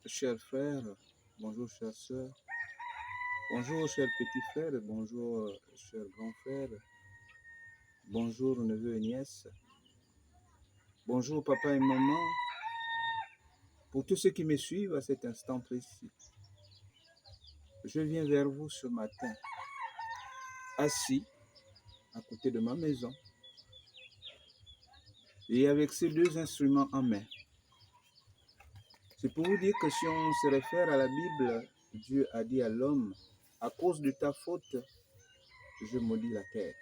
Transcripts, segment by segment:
chers frères, bonjour chères sœurs, bonjour chers petits frères, bonjour chers grands frères, bonjour neveux et nièces, bonjour papa et maman, pour tous ceux qui me suivent à cet instant précis. Je viens vers vous ce matin, assis à côté de ma maison et avec ces deux instruments en main. C'est pour vous dire que si on se réfère à la Bible, Dieu a dit à l'homme, à cause de ta faute, je maudis la terre.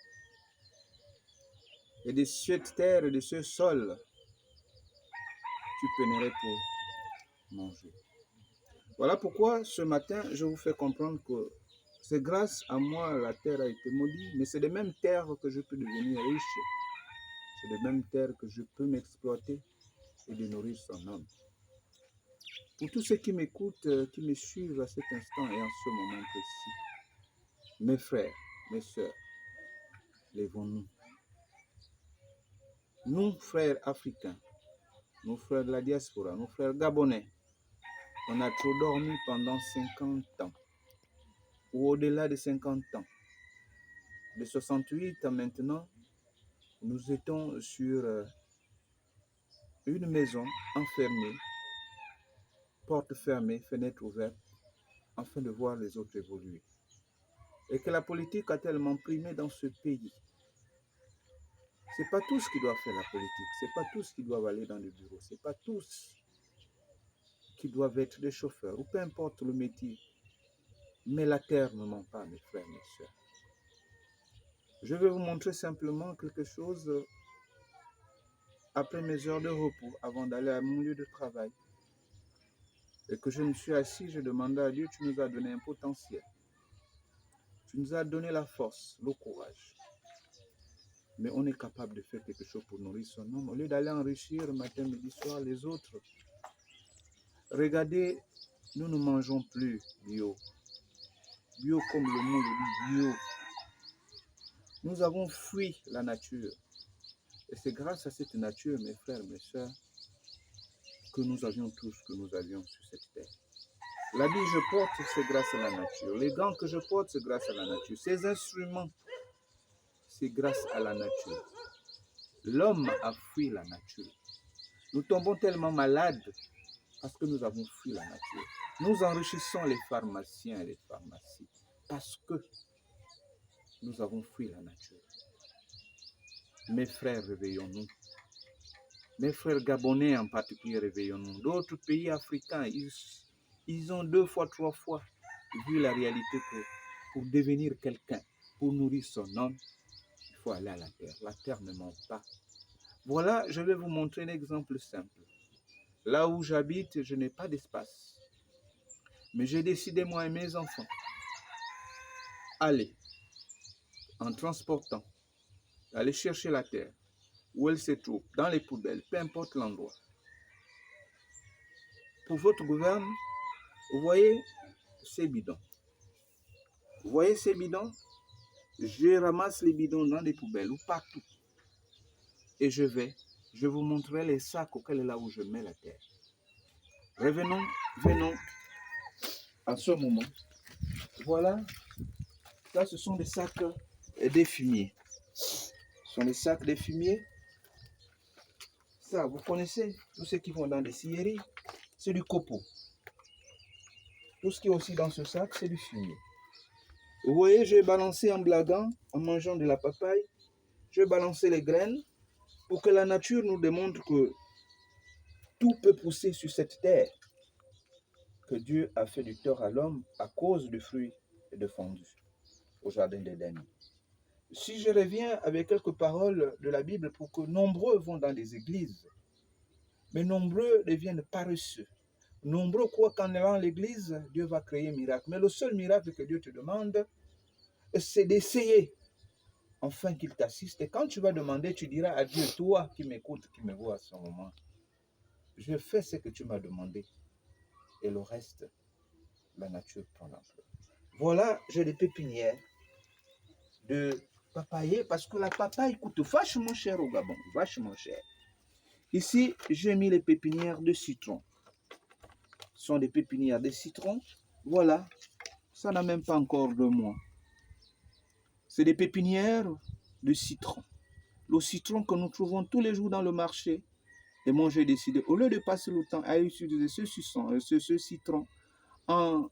Et de cette terre et de ce sol, tu peignerais pour manger. Voilà pourquoi ce matin, je vous fais comprendre que c'est grâce à moi la terre a été maudite, mais c'est de même terre que je peux devenir riche. C'est de même terre que je peux m'exploiter et de nourrir son homme. Pour tous ceux qui m'écoutent, qui me suivent à cet instant et en ce moment précis, mes frères, mes sœurs, lèvons-nous. Nous, frères africains, nos frères de la diaspora, nos frères gabonais, on a trop dormi pendant 50 ans, ou au-delà de 50 ans. De 68 à maintenant, nous étions sur une maison enfermée, porte fermée, fenêtre ouverte, afin de voir les autres évoluer. Et que la politique a tellement primé dans ce pays. C'est pas tous qui doivent faire la politique, c'est pas tous qui doivent aller dans le bureau, c'est pas tous qui doivent être des chauffeurs, ou peu importe le métier. Mais la terre ne ment pas, mes frères, mes sœurs. Je vais vous montrer simplement quelque chose après mes heures de repos, avant d'aller à mon lieu de travail. Et que je me suis assis, je demandais à Dieu, tu nous as donné un potentiel. Tu nous as donné la force, le courage. Mais on est capable de faire quelque chose pour nourrir son homme. Au lieu d'aller enrichir matin, midi, soir les autres. Regardez, nous ne mangeons plus bio. Bio comme le mot le dit, bio. Nous avons fui la nature. Et c'est grâce à cette nature, mes frères, mes sœurs, que nous avions tout ce que nous avions sur cette terre. L'habit que je porte, c'est grâce à la nature. Les gants que je porte, c'est grâce à la nature. Ces instruments, c'est grâce à la nature. L'homme a fui la nature. Nous tombons tellement malades parce que nous avons fui la nature. Nous enrichissons les pharmaciens et les pharmacies parce que nous avons fui la nature. Mes frères, réveillons-nous. Mes frères gabonais en particulier, réveillons-nous. D'autres pays africains, ils ont 2 fois, 3 fois vu la réalité que pour devenir quelqu'un, pour nourrir son homme, il faut aller à la terre. La terre ne ment pas. Voilà, je vais vous montrer un exemple simple. Là où j'habite, je n'ai pas d'espace. Mais j'ai décidé, moi et mes enfants, aller, en transportant, aller chercher la terre, où elle se trouve, dans les poubelles, peu importe l'endroit. Pour votre gouverne, vous voyez ces bidons. Vous voyez ces bidons? Je ramasse les bidons dans les poubelles ou partout. Et je vous montrerai les sacs auxquels là où je mets la terre. Revenons, venons à ce moment. Voilà, ça ce sont des sacs des fumiers. Ce sont des sacs des fumiers. Ça, vous connaissez, tous ceux qui vont dans des scieries, c'est du copeau. Tout ce qui est aussi dans ce sac, c'est du fumier. Vous voyez, je vais balancer en blaguant, en mangeant de la papaye. Je vais balancer les graines pour que la nature nous démontre que tout peut pousser sur cette terre, que Dieu a fait du tort à l'homme à cause du fruit et de fondu au jardin d'Éden. Si je reviens avec quelques paroles de la Bible pour que nombreux vont dans les églises, mais nombreux deviennent paresseux. Nombreux croient qu'en allant à l'église, Dieu va créer un miracle. Mais le seul miracle que Dieu te demande, c'est d'essayer, afin qu'il t'assiste. Et quand tu vas demander, tu diras à Dieu, toi qui m'écoutes, qui me vois à ce moment, je fais ce que tu m'as demandé. Et le reste, la nature prend l'ampleur. Voilà, j'ai des pépinières de papayer, parce que la papaye coûte vachement cher au Gabon, vachement cher. Ici, j'ai mis les pépinières de citron. Ce sont des pépinières de citron. Voilà, ça n'a même pas encore 2 mois. C'est des pépinières de citron. Le citron que nous trouvons tous les jours dans le marché. Et moi, j'ai décidé, au lieu de passer le temps à utiliser ce citron, en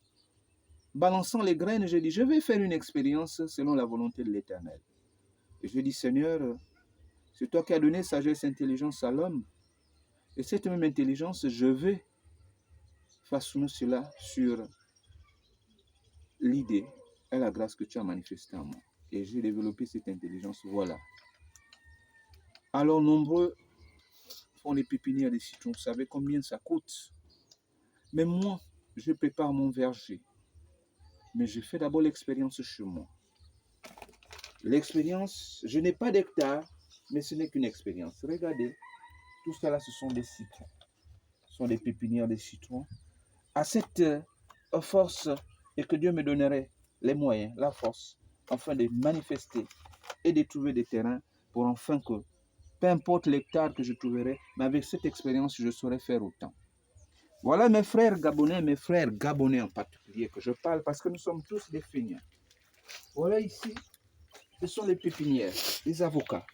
balançant les graines, j'ai dit, je vais faire une expérience selon la volonté de l'Éternel. Et je dis, Seigneur, c'est toi qui as donné sagesse et intelligence à l'homme. Et cette même intelligence, je vais façonner cela sur l'idée et la grâce que tu as manifestée en moi. Et j'ai développé cette intelligence, voilà. Alors, nombreux font des pépinières de citron. Vous savez combien ça coûte? Mais moi, je prépare mon verger. Mais je fais d'abord l'expérience chez moi. L'expérience, je n'ai pas d'hectare, mais ce n'est qu'une expérience. Regardez, tout cela, ce sont des citrons. Ce sont des pépinières de citrons. À cette force, et que Dieu me donnerait les moyens, la force, afin de manifester et de trouver des terrains pour enfin que, peu importe l'hectare que je trouverai, mais avec cette expérience, je saurais faire autant. Voilà mes frères gabonais en particulier que je parle parce que nous sommes tous des feignants. Voilà ici, ce sont les pépinières, les avocats.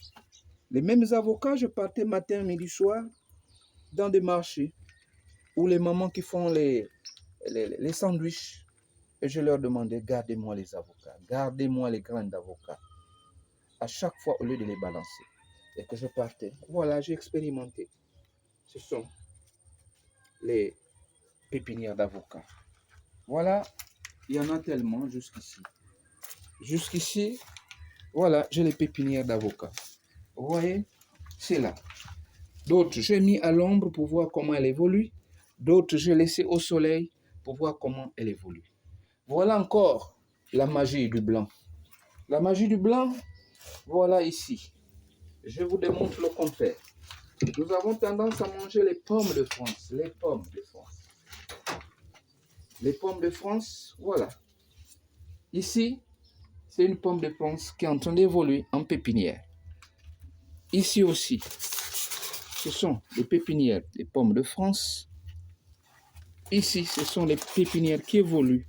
Les mêmes avocats, je partais matin, midi, soir dans des marchés où les mamans qui font les sandwichs, et je leur demandais, gardez-moi les avocats, gardez-moi les graines d'avocats. À chaque fois, au lieu de les balancer. Et que je partais, voilà, j'ai expérimenté. Ce sont les pépinières d'avocats. Voilà, il y en a tellement jusqu'ici. Jusqu'ici, voilà, j'ai les pépinières d'avocats. Vous voyez, c'est là. D'autres, j'ai mis à l'ombre pour voir comment elle évolue. D'autres, j'ai laissé au soleil pour voir comment elle évolue. Voilà encore la magie du blanc. La magie du blanc, voilà ici. Je vous démontre le contraire. Nous avons tendance à manger les pommes de France. Les pommes de France. Les pommes de France, voilà. Ici, c'est une pomme de France qui est en train d'évoluer en pépinière. Ici aussi, ce sont les pépinières des pommes de France. Ici, ce sont les pépinières qui évoluent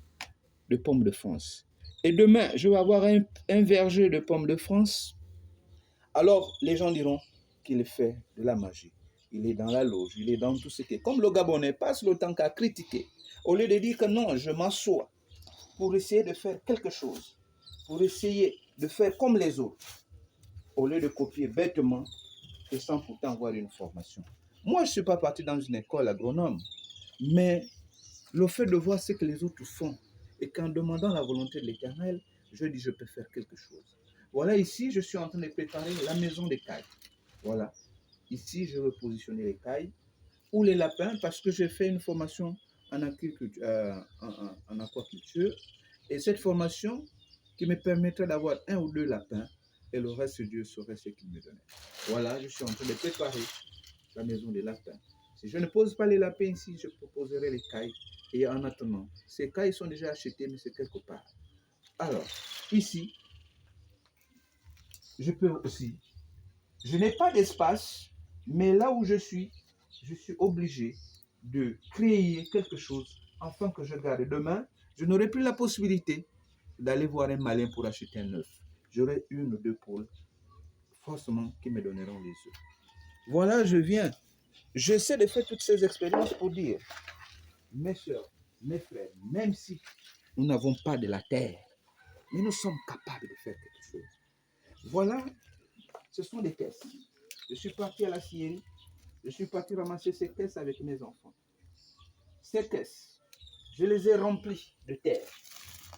de pommes de France. Et demain, je vais avoir un verger de pommes de France. Alors, les gens diront qu'il fait de la magie. Il est dans la loge, il est dans tout ce qui est. Comme le Gabonais passe le temps qu'à critiquer. Au lieu de dire que non, je m'assois pour essayer de faire quelque chose. Pour essayer de faire comme les autres. Au lieu de copier bêtement et sans pourtant avoir une formation. Moi, je ne suis pas parti dans une école agronome. Mais le fait de voir ce que les autres font et qu'en demandant la volonté de l'Éternel, je dis je peux faire quelque chose. Voilà, ici, je suis en train de préparer la maison des cailles. Voilà. Ici, je veux positionner les cailles ou les lapins parce que j'ai fait une formation en aquaculture. Et cette formation qui me permettrait d'avoir 1 ou 2 lapins et le reste, Dieu saurait ce qu'il me donnait. Voilà, je suis en train de préparer la maison des lapins. Si je ne pose pas les lapins ici, je proposerai les cailles. Et en attendant, ces cailles sont déjà achetées, mais c'est quelque part. Alors, ici, je peux aussi. Je n'ai pas d'espace, mais là où je suis obligé de créer quelque chose afin que je garde. Demain, je n'aurai plus la possibilité d'aller voir un malin pour acheter un œuf. J'aurai 1 ou 2 poules, forcément, qui me donneront les œufs. Voilà, je viens. J'essaie de faire toutes ces expériences pour dire, mes soeurs, mes frères, même si nous n'avons pas de la terre, mais nous sommes capables de faire quelque chose. Voilà, ce sont des caisses. Je suis parti à la scierie, je suis parti ramasser ces caisses avec mes enfants. Ces caisses, je les ai remplies de terre.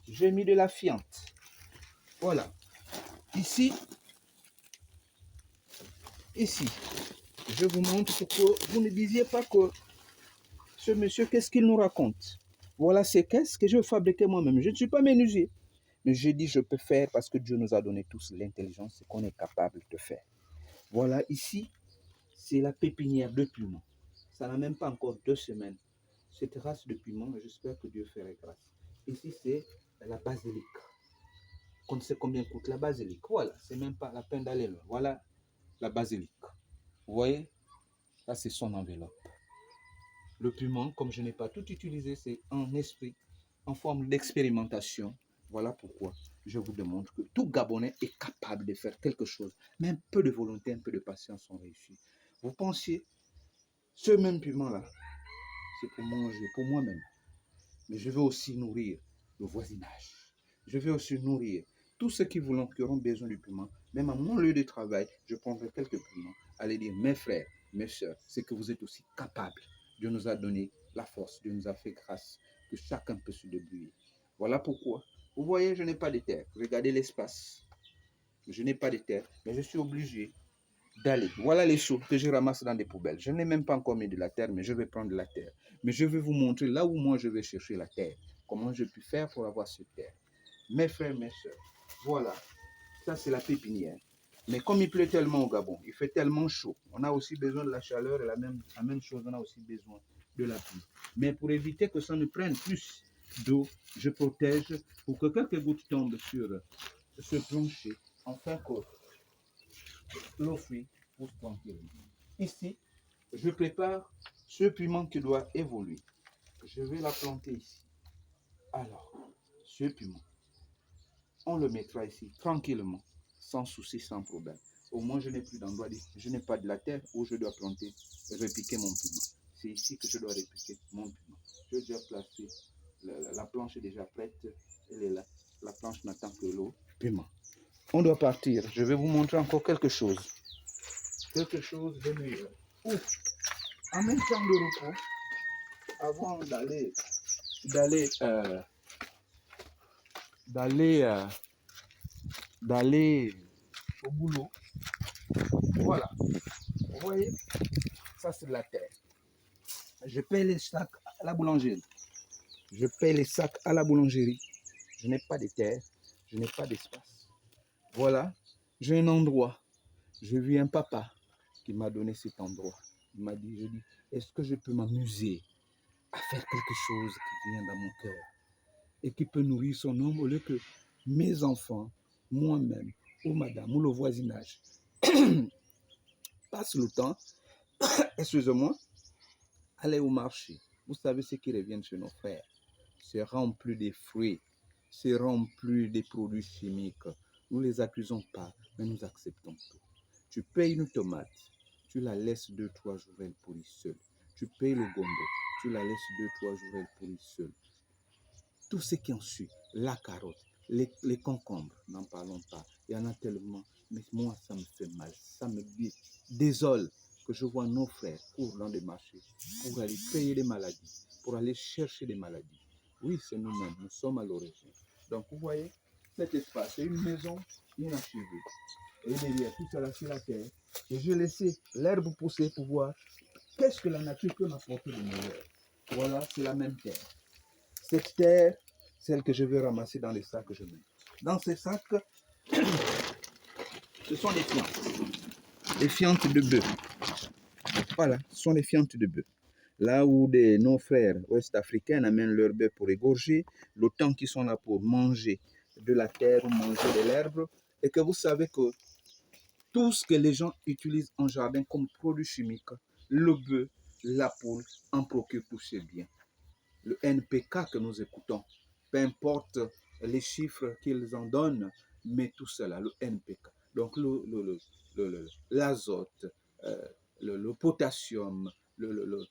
J'ai mis de la fiente. Voilà. Ici, je vous montre pour que vous ne disiez pas que ce monsieur, qu'est-ce qu'il nous raconte? Voilà ces caisses que je vais fabriquer moi-même. Je ne suis pas menuisier. Mais je dis, je peux faire parce que Dieu nous a donné tous l'intelligence qu'on est capable de faire. Voilà, ici, c'est la pépinière de piment. Ça n'a même pas encore 2 semaines. Cette race de piment, j'espère que Dieu fera grâce. Ici, c'est la basilic. On ne sait combien coûte la basilic. Voilà, c'est même pas la peine d'aller loin. Voilà la basilic. Vous voyez, là, c'est son enveloppe. Le piment, comme je n'ai pas tout utilisé, c'est un esprit, en forme d'expérimentation. Voilà pourquoi je vous demande que tout Gabonais est capable de faire quelque chose. Mais un peu de volonté, un peu de patience sont réussis. Vous pensiez, ce même piment-là, c'est pour manger, pour moi-même. Mais je veux aussi nourrir le voisinage. Je veux aussi nourrir tous ceux qui auront besoin du piment. Même à mon lieu de travail, je prendrai quelques piments. Allez dire, mes frères, mes soeurs, c'est que vous êtes aussi capables. Dieu nous a donné la force, Dieu nous a fait grâce, que chacun peut se débrouiller. Voilà pourquoi. Vous voyez, je n'ai pas de terre. Regardez l'espace. Je n'ai pas de terre, mais je suis obligé d'aller. Voilà les choses que je ramasse dans des poubelles. Je n'ai même pas encore mis de la terre, mais je vais prendre de la terre. Mais je vais vous montrer là où moi je vais chercher la terre. Comment je peux faire pour avoir cette terre. Mes frères, mes soeurs, voilà. Ça, c'est la pépinière. Mais comme il pleut tellement au Gabon, il fait tellement chaud, on a aussi besoin de la chaleur et la même chose, on a aussi besoin de la pluie. Mais pour éviter que ça ne prenne plus d'eau, je protège pour que quelques gouttes tombent sur ce plancher, afin que l'eau fruit pousse tranquillement. Ici, je prépare ce piment qui doit évoluer. Je vais la planter ici. Alors, ce piment, on le mettra ici tranquillement, sans souci, sans problème. Au moins, je n'ai plus d'endroit, je n'ai pas de la terre où je dois planter, repiquer mon piment. C'est ici que je dois repiquer mon piment. Je dois placer, la planche est déjà prête, elle est là. La planche n'attend que l'eau, piment. On doit partir. Je vais vous montrer encore quelque chose. Quelque chose de meilleur. Ouf. En même temps de repos, avant d'aller au boulot. Voilà. Vous voyez, ça c'est de la terre. Je paye les sacs à la boulangerie. Je paye les sacs à la boulangerie. Je n'ai pas de terre, je n'ai pas d'espace. Voilà, j'ai un endroit. J'ai vu un papa qui m'a donné cet endroit. Il m'a dit, je dis, est-ce que je peux m'amuser à faire quelque chose qui vient dans mon cœur et qui peut nourrir son homme au lieu que mes enfants, moi-même, ou madame, ou le voisinage, passent le temps, excusez-moi, aller au marché. Vous savez ce qui revient chez nos frères. C'est rempli de fruits, c'est rempli de produits chimiques. Nous ne les accusons pas, mais nous acceptons tout. Tu payes une tomate, tu la laisses 2-3 jours, elle pourrit seule. Tu payes le gombo, tu la laisses 2-3 jours, elle pourrit seule. Tout ce qui en suit, la carotte, les concombres, n'en parlons pas. Il y en a tellement, mais moi, ça me fait mal. Ça me désole que je vois nos frères courir dans des marchés pour aller payer des maladies, pour aller chercher des maladies. Oui, c'est nous-mêmes, nous sommes à l'origine. Donc, vous voyez, cet espace, c'est une maison inachevée. Et derrière, tout cela sur la terre. Et je laissais l'herbe pousser pour voir qu'est-ce que la nature peut m'apporter de meilleur. Voilà, c'est la même terre. Cette terre, celle que je vais ramasser dans les sacs que je mets. Dans ces sacs, ce sont des fientes. Des fientes de bœuf. Voilà, ce sont des fientes de bœuf. Là où nos frères ouest-africains amènent leur bœuf pour égorger, le temps qu'ils sont là pour manger de la terre ou manger de l'herbe, et que vous savez que tout ce que les gens utilisent en jardin comme produits chimiques, le bœuf, la poule, en procure tous ces biens. Le NPK que nous écoutons, peu importe les chiffres qu'ils en donnent, mais tout cela, le NPK. Donc l'azote, le potassium, le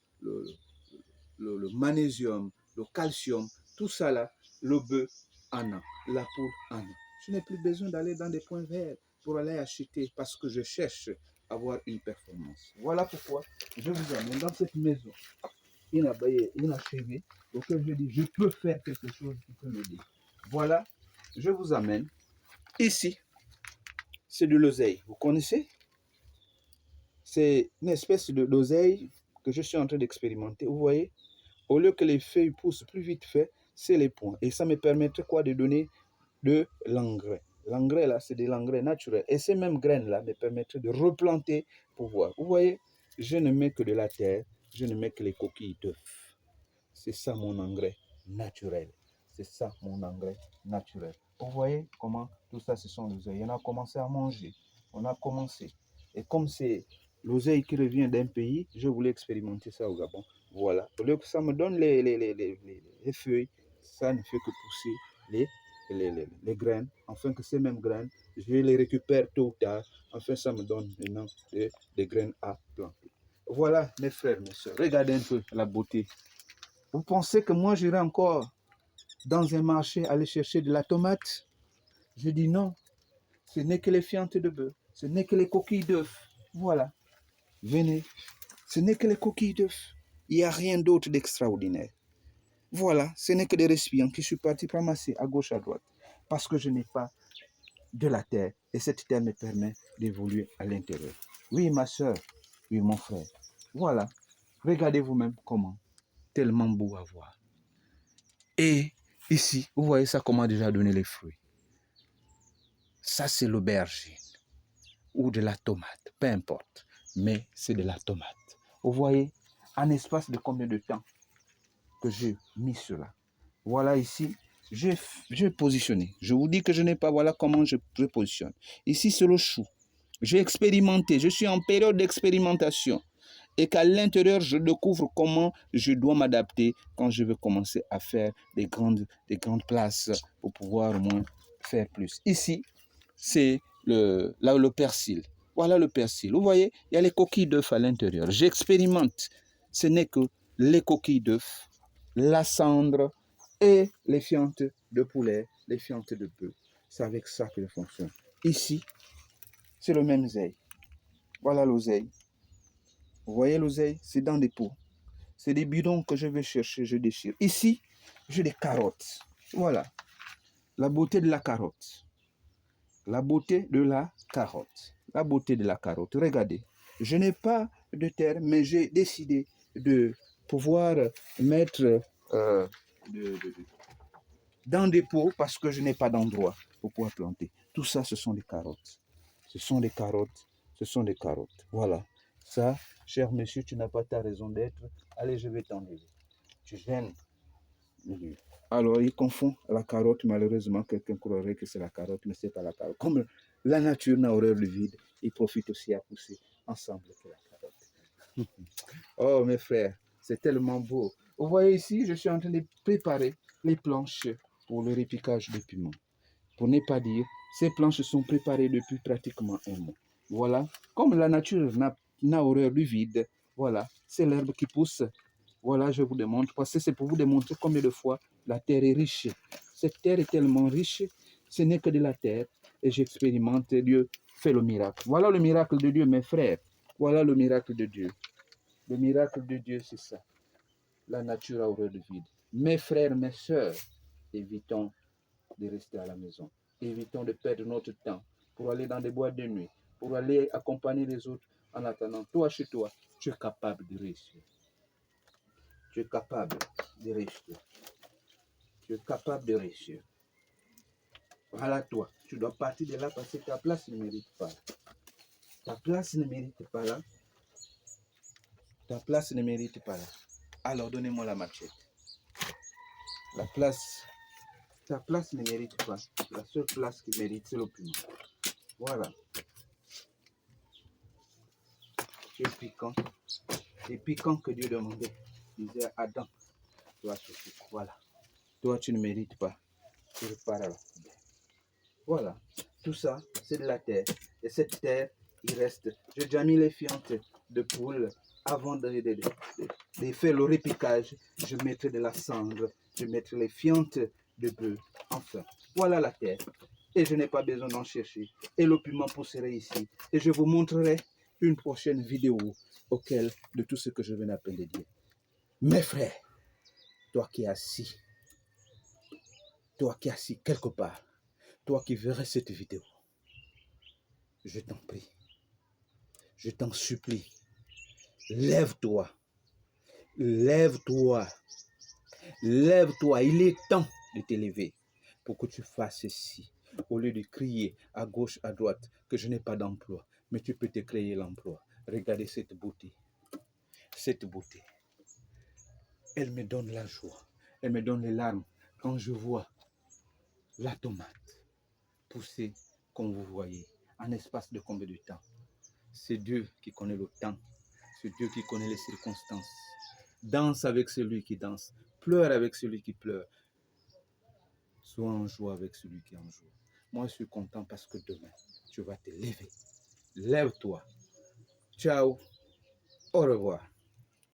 magnésium, le calcium, tout ça là, le bœuf en a, la poule en a. Je n'ai plus besoin d'aller dans des points verts pour aller acheter parce que je cherche à avoir une performance. Voilà pourquoi je vous amène dans cette maison inachevée auquel je dis je peux faire quelque chose qui peut m'aider. Voilà, je vous amène ici. C'est de l'oseille. Vous connaissez? C'est une espèce de l'oseille que je suis en train d'expérimenter. Vous voyez? Au lieu que les feuilles poussent plus vite fait, c'est les points. Et ça me permettrait quoi de donner de l'engrais. L'engrais là, c'est de l'engrais naturel. Et ces mêmes graines-là me permettraient de replanter pour voir. Vous voyez, je ne mets que de la terre, je ne mets que les coquilles d'œufs. C'est ça mon engrais naturel. C'est ça mon engrais naturel. Vous voyez comment tout ça, ce sont l'oseille. On a commencé à manger. On a commencé. Et comme c'est l'oseille qui revient d'un pays, je voulais expérimenter ça au Gabon. Voilà. Au lieu que ça me donne les feuilles, ça ne fait que pousser les graines, afin que ces mêmes graines, je les récupère tôt ou tard, enfin ça me donne maintenant des graines à planter. Voilà, mes frères, mes soeurs, regardez un peu la beauté. Vous pensez que moi j'irai encore dans un marché aller chercher de la tomate? Je dis non, ce n'est que les fientes de bœuf, ce n'est que les coquilles d'œufs. Voilà, venez, ce n'est que les coquilles d'œufs. Il n'y a rien d'autre d'extraordinaire. Voilà, ce n'est que des récipients que je suis parti ramasser à gauche, à droite, parce que je n'ai pas de la terre, et cette terre me permet d'évoluer à l'intérieur. Oui, ma soeur, oui, mon frère. Voilà, regardez vous-même comment, tellement beau à voir. Et ici, vous voyez ça comment déjà donné les fruits. Ça, c'est l'aubergine ou de la tomate, peu importe, mais c'est de la tomate. Vous voyez, en espace de combien de temps que j'ai mis cela. Voilà ici, j'ai positionné. Je vous dis que je n'ai pas, voilà comment je positionne. Ici, c'est le chou. J'ai expérimenté, je suis en période d'expérimentation. Et qu'à l'intérieur, je découvre comment je dois m'adapter quand je veux commencer à faire des grandes places pour pouvoir au moins faire plus. Ici, c'est le persil. Voilà le persil. Vous voyez, il y a les coquilles d'œufs à l'intérieur. J'expérimente. Ce n'est que les coquilles d'œufs, la cendre et les fientes de poulet, les fientes de bœuf. C'est avec ça que je fonctionne. Ici, c'est le même oseille. Voilà l'oseille. Vous voyez l'oseille, c'est dans des pots. C'est des bidons que je vais chercher, je déchire. Ici, j'ai des carottes. Voilà. La beauté de la carotte. La beauté de la carotte. La beauté de la carotte. Regardez. Je n'ai pas de terre, mais j'ai décidé de pouvoir mettre dans des pots parce que je n'ai pas d'endroit pour pouvoir planter. Tout ça, ce sont des carottes. Ce sont des carottes. Ce sont des carottes. Voilà. Ça, cher monsieur, tu n'as pas ta raison d'être. Allez, je vais t'enlever. Tu gênes. Alors, il confond la carotte. Malheureusement, quelqu'un croirait que c'est la carotte, mais ce n'est pas la carotte. Comme la nature n'a horreur du vide, il profite aussi à pousser ensemble que la carotte. Oh, mes frères, c'est tellement beau. Vous voyez ici, je suis en train de préparer les planches pour le répiquage de piment. Pour ne pas dire, ces planches sont préparées depuis pratiquement un mois. Voilà, comme la nature n'a horreur du vide, voilà, c'est l'herbe qui pousse. Voilà, je vous démontre, parce que c'est pour vous démontrer combien de fois la terre est riche. Cette terre est tellement riche, ce n'est que de la terre, et j'expérimente, Dieu fait le miracle. Voilà le miracle de Dieu, mes frères. Voilà le miracle de Dieu. Le miracle de Dieu, c'est ça. La nature a horreur du vide. Mes frères, mes sœurs, évitons de rester à la maison. Évitons de perdre notre temps pour aller dans des boîtes de nuit, pour aller accompagner les autres en attendant. Toi, chez toi, tu es capable de réussir. Tu es capable de réussir. Tu es capable de réussir. Voilà toi. Tu dois partir de là parce que ta place ne mérite pas. Ta place ne mérite pas là. Ta place ne mérite pas là. Alors donnez-moi la machette. La place, ta place ne mérite pas. La seule place qui mérite, c'est le piment. Voilà. Tu es piquant. Et piquant que Dieu demandait. Il disait à Adam, toi, voilà. Toi, tu ne mérites pas. Tu repars à la poubelle. Voilà. Tout ça, c'est de la terre. Et cette terre, il reste. J'ai déjà mis les fientes de poule avant de faire le répiquage. Je mettrai de la cendre. Je mettrai les fientes de bœuf. Enfin, voilà la terre. Et je n'ai pas besoin d'en chercher. Et le piment pousserait ici. Et je vous montrerai une prochaine vidéo auquel de tout ce que je viens d'appeler de dire. Mes frères, toi qui es assis quelque part, toi qui verrais cette vidéo, je t'en prie, je t'en supplie, lève-toi, lève-toi, lève-toi, il est temps de t'élever pour que tu fasses ceci. Au lieu de crier à gauche, à droite, que je n'ai pas d'emploi, mais tu peux te créer l'emploi. Regardez cette beauté. Cette beauté. Elle me donne la joie. Elle me donne les larmes quand je vois la tomate pousser comme vous voyez. En espace de combien de temps? C'est Dieu qui connaît le temps. C'est Dieu qui connaît les circonstances. Danse avec celui qui danse. Pleure avec celui qui pleure. Sois en joie avec celui qui est en joie. Moi, je suis content parce que demain, tu vas te lever. Lève-toi. Ciao. Au revoir.